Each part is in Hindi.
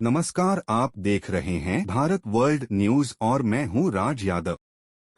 नमस्कार, आप देख रहे हैं भारत वर्ल्ड न्यूज और मैं हूं राज यादव।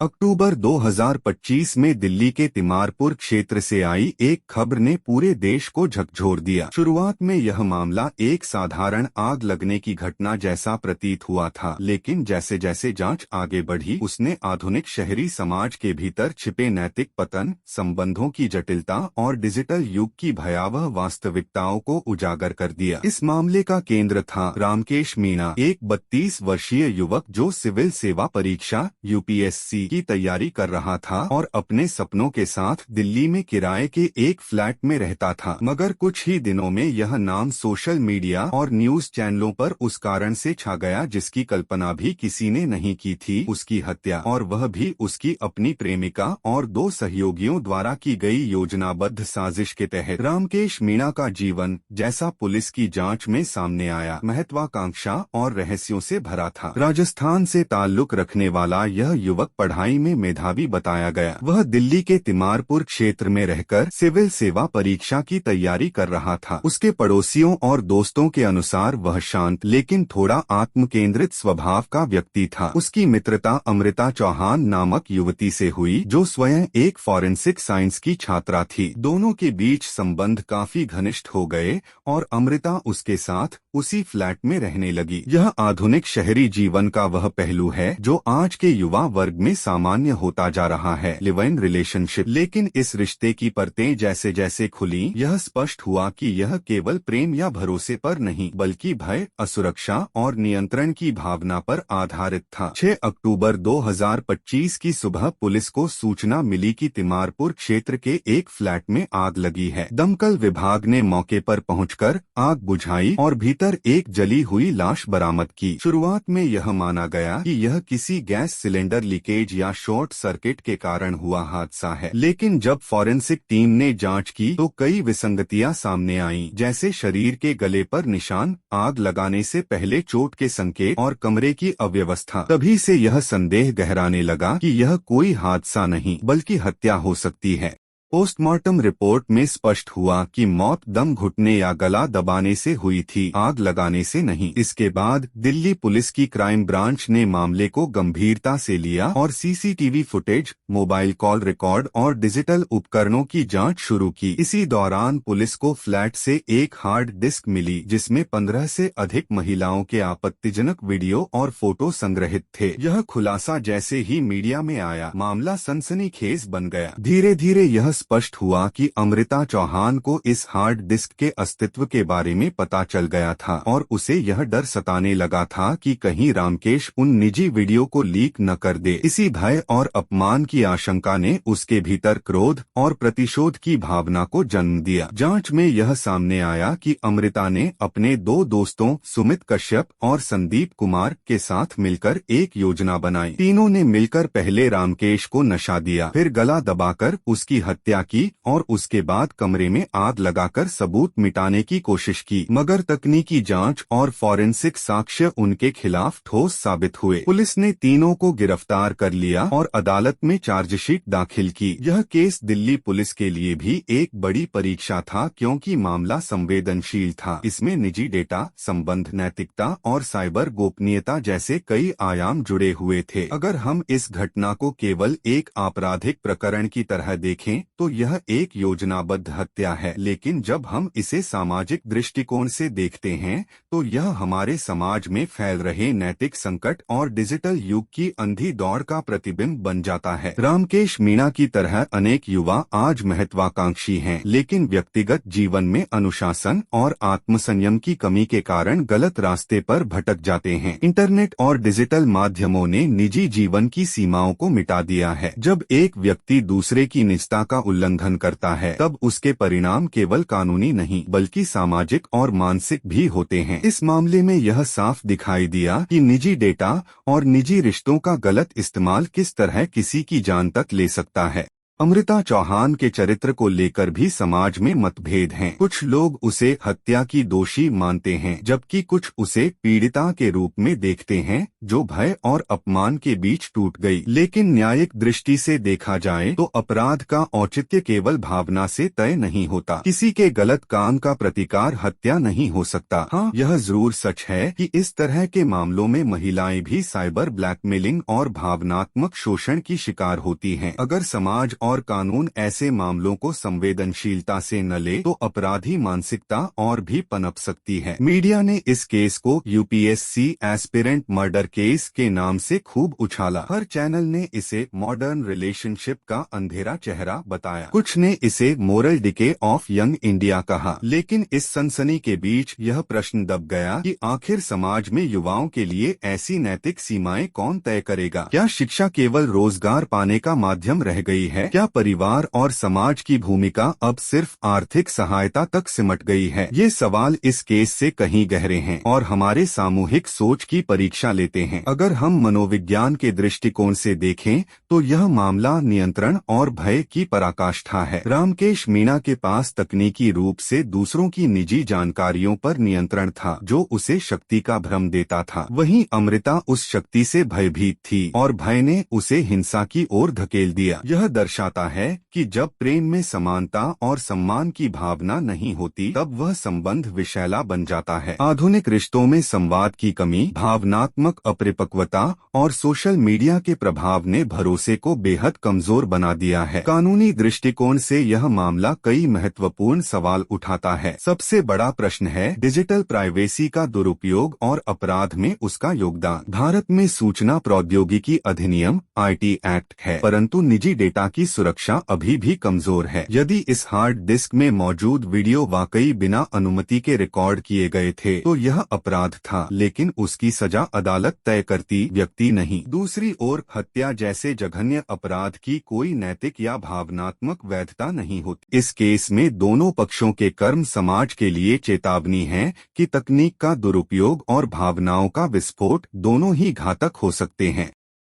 अक्टूबर 2025 में दिल्ली के तिमारपुर क्षेत्र से आई एक खबर ने पूरे देश को झकझोर दिया। शुरुआत में यह मामला एक साधारण आग लगने की घटना जैसा प्रतीत हुआ था, लेकिन जैसे जैसे जांच आगे बढ़ी उसने आधुनिक शहरी समाज के भीतर छिपे नैतिक पतन, संबंधों की जटिलता और डिजिटल युग की भयावह वास्तविकताओं को उजागर कर दिया। इस मामले का केंद्र था रामकेश मीणा, एक 32 वर्षीय युवक जो सिविल सेवा परीक्षा यूपीएससी की तैयारी कर रहा था और अपने सपनों के साथ दिल्ली में किराए के एक फ्लैट में रहता था। मगर कुछ ही दिनों में यह नाम सोशल मीडिया और न्यूज चैनलों पर उस कारण से छा गया जिसकी कल्पना भी किसी ने नहीं की थी, उसकी हत्या, और वह भी उसकी अपनी प्रेमिका और 2 सहयोगियों द्वारा की गई योजनाबद्ध साजिश के तहत। रामकेश मीणा का जीवन, जैसा पुलिस की जांच में सामने आया, महत्वाकांक्षा और रहस्यों से भरा था। राजस्थान से ताल्लुक रखने वाला यह युवक पढ़ाई में मेधावी बताया गया। वह दिल्ली के तिमारपुर क्षेत्र में रहकर सिविल सेवा परीक्षा की तैयारी कर रहा था। उसके पड़ोसियों और दोस्तों के अनुसार वह शांत लेकिन थोड़ा आत्म केंद्रित स्वभाव का व्यक्ति था। उसकी मित्रता अमृता चौहान नामक युवती से हुई, जो स्वयं एक फॉरेंसिक साइंस की छात्रा थी। दोनों के बीच संबंध काफी घनिष्ठ हो गए और अमृता उसके साथ उसी फ्लैट में रहने लगी। यह आधुनिक शहरी जीवन का वह पहलू है जो आज के युवा वर्ग में सामान्य होता जा रहा है, लिव इन रिलेशनशिप। लेकिन इस रिश्ते की परतें जैसे जैसे खुली, यह स्पष्ट हुआ कि यह केवल प्रेम या भरोसे पर नहीं, बल्कि भय, असुरक्षा और नियंत्रण की भावना पर आधारित था। 6 अक्टूबर 2025 की सुबह पुलिस को सूचना मिली कि तिमारपुर क्षेत्र के एक फ्लैट में आग लगी है। दमकल विभाग ने मौके पर पहुंचकर आग बुझाई और भीतर एक जली हुई लाश बरामद की। शुरुआत में यह माना गया कि यह किसी गैस सिलेंडर लीकेज या शॉर्ट सर्किट के कारण हुआ हादसा है, लेकिन जब फॉरेंसिक टीम ने जांच की तो कई विसंगतियां सामने आईं, जैसे शरीर के गले पर निशान, आग लगाने से पहले चोट के संकेत और कमरे की अव्यवस्था। तभी से यह संदेह गहराने लगा कि यह कोई हादसा नहीं बल्कि हत्या हो सकती है। पोस्टमार्टम रिपोर्ट में स्पष्ट हुआ कि मौत दम घुटने या गला दबाने से हुई थी, आग लगाने से नहीं। इसके बाद दिल्ली पुलिस की क्राइम ब्रांच ने मामले को गंभीरता से लिया और CCTV footage, mobile call record और डिजिटल उपकरणों की जांच शुरू की। इसी दौरान पुलिस को फ्लैट से एक हार्ड डिस्क मिली जिसमें 15 से अधिक महिलाओं के आपत्तिजनक वीडियो और फोटो संग्रहित थे। यह खुलासा जैसे ही मीडिया में आया, मामला सनसनीखेज बन गया। धीरे धीरे यह स्पष्ट हुआ कि अमृता चौहान को इस हार्ड डिस्क के अस्तित्व के बारे में पता चल गया था और उसे यह डर सताने लगा था कि कहीं रामकेश उन निजी वीडियो को लीक न कर दे। इसी भय और अपमान की आशंका ने उसके भीतर क्रोध और प्रतिशोध की भावना को जन्म दिया। जांच में यह सामने आया कि अमृता ने अपने 2 दोस्तों सुमित कश्यप और संदीप कुमार के साथ मिलकर एक योजना बनाई। तीनों ने मिलकर पहले रामकेश को नशा दिया, फिर गला दबाकर उसकी हत्या की और उसके बाद कमरे में आग लगाकर सबूत मिटाने की कोशिश की। मगर तकनीकी जांच और फॉरेंसिक साक्ष्य उनके खिलाफ ठोस साबित हुए। पुलिस ने तीनों को गिरफ्तार कर लिया और अदालत में चार्जशीट दाखिल की। यह केस दिल्ली पुलिस के लिए भी एक बड़ी परीक्षा था, क्योंकि मामला संवेदनशील था। इसमें निजी डेटा, संबंध, नैतिकता और साइबर गोपनीयता जैसे कई आयाम जुड़े हुए थे। अगर हम इस घटना को केवल एक आपराधिक प्रकरण की तरह देखें तो यह एक योजनाबद्ध हत्या है, लेकिन जब हम इसे सामाजिक दृष्टिकोण से देखते हैं तो यह हमारे समाज में फैल रहे नैतिक संकट और डिजिटल युग की अंधी दौड़ का प्रतिबिंब बन जाता है। रामकेश मीणा की तरह अनेक युवा आज महत्वाकांक्षी हैं, लेकिन व्यक्तिगत जीवन में अनुशासन और आत्मसंयम की कमी के कारण गलत रास्ते पर भटक जाते हैं। इंटरनेट और डिजिटल माध्यमों ने निजी जीवन की सीमाओं को मिटा दिया है। जब एक व्यक्ति दूसरे की निजता का उल्लंघन करता है, तब उसके परिणाम केवल कानूनी नहीं बल्कि सामाजिक और मानसिक भी होते हैं। इस मामले में यह साफ दिखाई दिया कि निजी डेटा और निजी रिश्तों का गलत इस्तेमाल किस तरह किसी की जान तक ले सकता है। अमृता चौहान के चरित्र को लेकर भी समाज में मतभेद हैं। कुछ लोग उसे हत्या की दोषी मानते हैं, जबकि कुछ उसे पीड़िता के रूप में देखते हैं जो भय और अपमान के बीच टूट गई। लेकिन न्यायिक दृष्टि से देखा जाए तो अपराध का औचित्य केवल भावना से तय नहीं होता। किसी के गलत काम का प्रतिकार हत्या नहीं हो सकता। हाँ, यह जरूर सच है कि इस तरह के मामलों में महिलाएं भी साइबर ब्लैकमेलिंग और भावनात्मक शोषण की शिकार होती हैं। अगर समाज और कानून ऐसे मामलों को संवेदनशीलता से न ले तो अपराधी मानसिकता और भी पनप सकती है। मीडिया ने इस केस को यूपीएससी एस्पिरेंट मर्डर केस के नाम से खूब उछाला। हर चैनल ने इसे मॉडर्न रिलेशनशिप का अंधेरा चेहरा बताया, कुछ ने इसे moral decay of young India कहा। लेकिन इस सनसनी के बीच यह प्रश्न दब गया कि आखिर समाज में युवाओं के लिए ऐसी नैतिक सीमाएं कौन तय करेगा? क्या शिक्षा केवल रोजगार पाने का माध्यम रह गई है? क्या परिवार और समाज की भूमिका अब सिर्फ आर्थिक सहायता तक सिमट गई है? ये सवाल इस केस से कहीं गहरे हैं और हमारे सामूहिक सोच की परीक्षा लेते हैं। अगर हम मनोविज्ञान के दृष्टिकोण से देखें तो यह मामला नियंत्रण और भय की पराकाष्ठा है। रामकेश मीणा के पास तकनीकी रूप से दूसरों की निजी जानकारियों पर नियंत्रण था, जो उसे शक्ति का भ्रम देता था। वहीं अमृता उस शक्ति से भयभीत थी और भय ने उसे हिंसा की ओर धकेल दिया। यह दर्शाता है कि जब प्रेम में समानता और सम्मान की भावना नहीं होती तब वह संबंध विषैला बन जाता है। आधुनिक रिश्तों में संवाद की कमी, भावनात्मक अपरिपक्वता और सोशल मीडिया के प्रभाव ने भरोसे को बेहद कमजोर बना दिया है। कानूनी दृष्टिकोण से यह मामला कई महत्वपूर्ण सवाल उठाता है। सबसे बड़ा प्रश्न है डिजिटल प्राइवेसी का दुरुपयोग और अपराध में उसका योगदान। भारत में सूचना प्रौद्योगिकी अधिनियम IT एक्ट है, परंतु निजी डेटा की सुरक्षा अभी भी कमजोर है। यदि इस हार्ड डिस्क में मौजूद वीडियो वाकई बिना अनुमति के रिकॉर्ड किए गए थे तो यह अपराध था, लेकिन उसकी सजा अदालत तय करती, व्यक्ति नहीं। दूसरी ओर हत्या जैसे जघन्य अपराध की कोई नैतिक या भावनात्मक वैधता नहीं होती। इस केस में दोनों पक्षों के कर्म समाज के लिए चेतावनी है कि तकनीक का दुरुपयोग और भावनाओं का विस्फोट दोनों ही घातक हो सकते हैं।